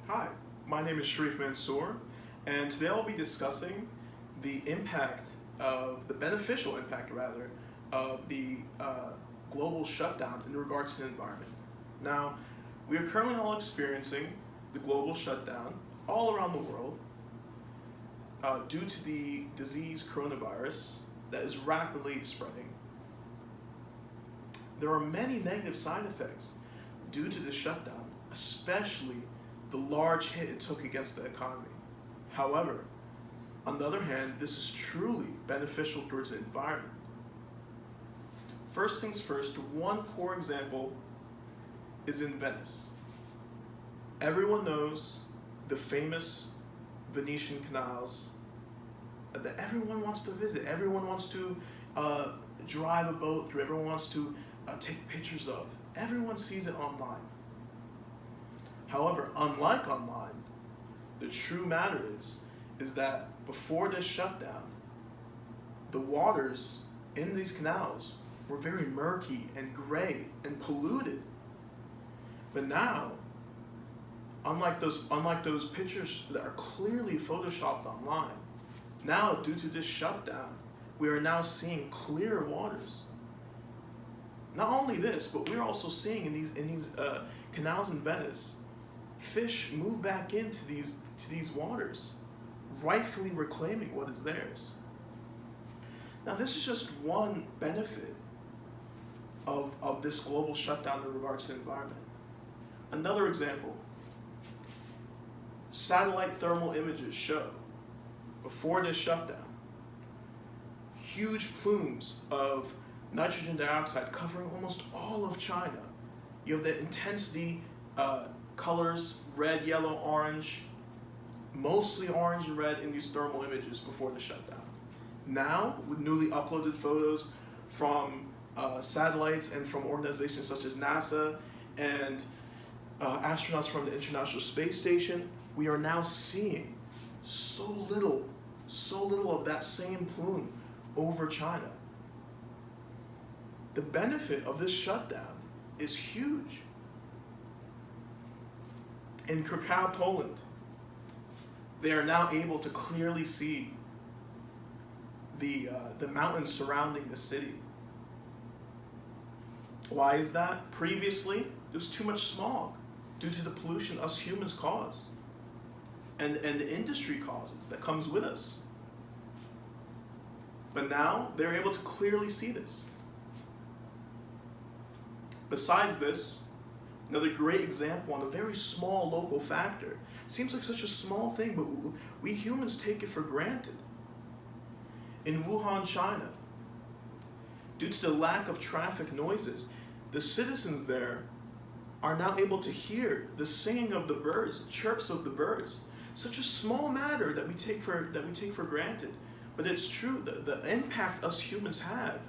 Hi, my name is Sharif Mansour, and today I'll be discussing the beneficial impact rather, of the global shutdown in regards to the environment. Now, we are currently all experiencing the global shutdown all around the world due to the disease coronavirus that is rapidly spreading. There are many negative side effects due to the shutdown, especially the large hit it took against the economy. However, on the other hand, this is truly beneficial towards the environment. First things first, one core example is in Venice. Everyone knows the famous Venetian canals that everyone wants to visit. Everyone wants to drive a boat through. Everyone wants to take pictures of. Everyone sees it online. However, unlike online, the true matter is that before this shutdown, the waters in these canals were very murky and gray and polluted. But now, unlike those pictures that are clearly photoshopped online, now due to this shutdown, we are now seeing clear waters. Not only this, but we're also seeing in these canals in Venice, fish move back into these waters, rightfully reclaiming what is theirs. Now, this is just one benefit of this global shutdown in regards to the environment. Another example, satellite thermal images show, before this shutdown, huge plumes of nitrogen dioxide covering almost all of China. You have the intensity colors, red, yellow, orange, mostly orange and red in these thermal images before the shutdown. Now, with newly uploaded photos from satellites and from organizations such as NASA and astronauts from the International Space Station, we are now seeing so little of that same plume over China. The benefit of this shutdown is huge. In Krakow, Poland, they are now able to clearly see the mountains surrounding the city. Why is that? Previously, there was too much smog due to the pollution us humans cause and the industry causes that comes with us. But now they're able to clearly see this. Besides this, another great example on a very small local factor. Seems like such a small thing, but we humans take it for granted. In Wuhan, China, due to the lack of traffic noises, the citizens there are now able to hear the singing of the birds, chirps of the birds. Such a small matter that we take for granted, but it's true. The impact us humans have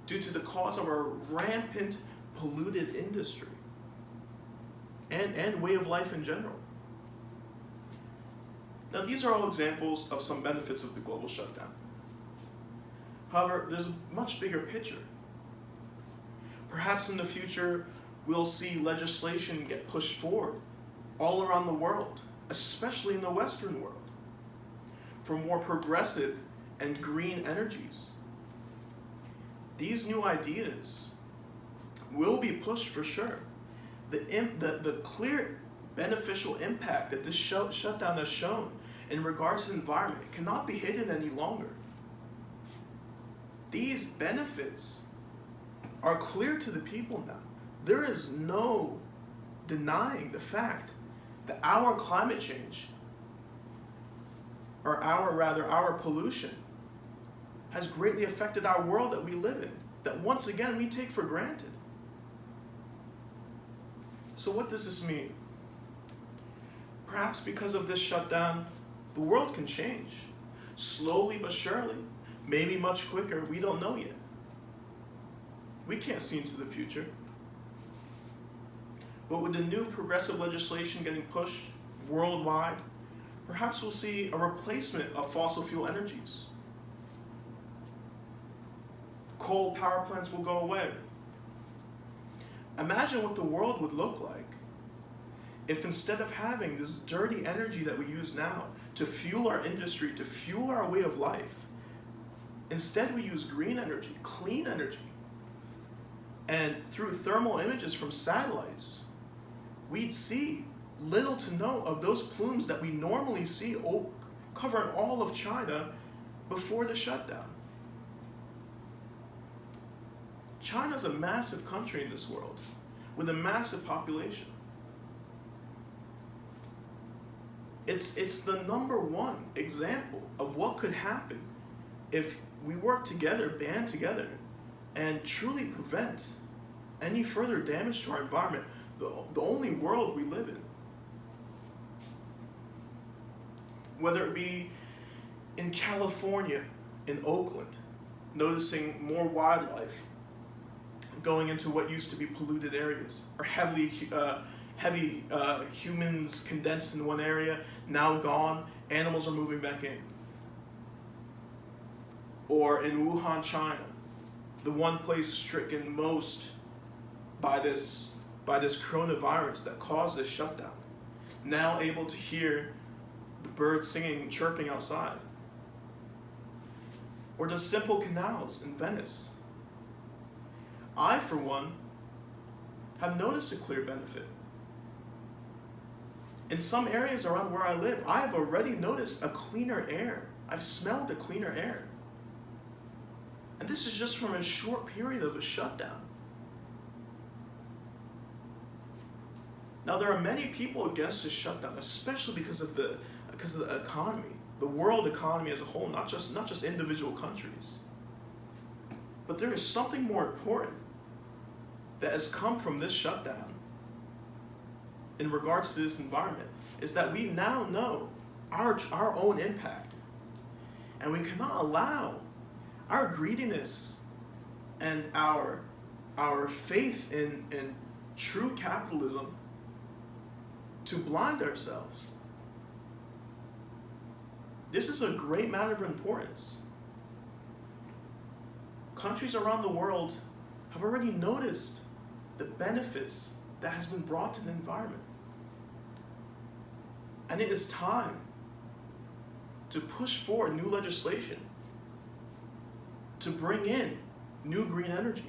due to the cause of our rampant polluted industry and way of life in general. Now, these are all examples of some benefits of the global shutdown. However, there's a much bigger picture. Perhaps in the future, we'll see legislation get pushed forward all around the world, especially in the Western world, for more progressive and green energies. These new ideas will be pushed for sure. The clear beneficial impact that this shutdown has shown in regards to the environment cannot be hidden any longer. These benefits are clear to the people now. There is no denying the fact that our climate change, or our pollution, has greatly affected our world that we live in, that once again we take for granted. So what does this mean? Perhaps because of this shutdown, the world can change. Slowly but surely, maybe much quicker, we don't know yet. We can't see into the future. But with the new progressive legislation getting pushed worldwide, perhaps we'll see a replacement of fossil fuel energies. Coal power plants will go away. Imagine what the world would look like if instead of having this dirty energy that we use now to fuel our industry, to fuel our way of life, instead we use green energy, clean energy, and through thermal images from satellites, we'd see little to no of those plumes that we normally see covering all of China before the shutdown. China's a massive country in this world with a massive population. It's the number one example of what could happen if we work together, band together, and truly prevent any further damage to our environment, the only world we live in. Whether it be in California, in Oakland, noticing more wildlife going into what used to be polluted areas, or heavy humans condensed in one area, now gone, animals are moving back in. Or in Wuhan, China, the one place stricken most by this coronavirus that caused this shutdown, now able to hear the birds singing and chirping outside. Or the simple canals in Venice. I, for one, have noticed a clear benefit. In some areas around where I live, I have already noticed a cleaner air. I've smelled a cleaner air. And this is just from a short period of a shutdown. Now, there are many people against this shutdown, especially because of the economy, the world economy as a whole, not just individual countries. But there is something more important that has come from this shutdown in regards to this environment, is that we now know our own impact. And we cannot allow our greediness and our faith in true capitalism to blind ourselves. This is a great matter of importance. Countries around the world have already noticed the benefits that has been brought to the environment. And it is time to push forward new legislation to bring in new green energy.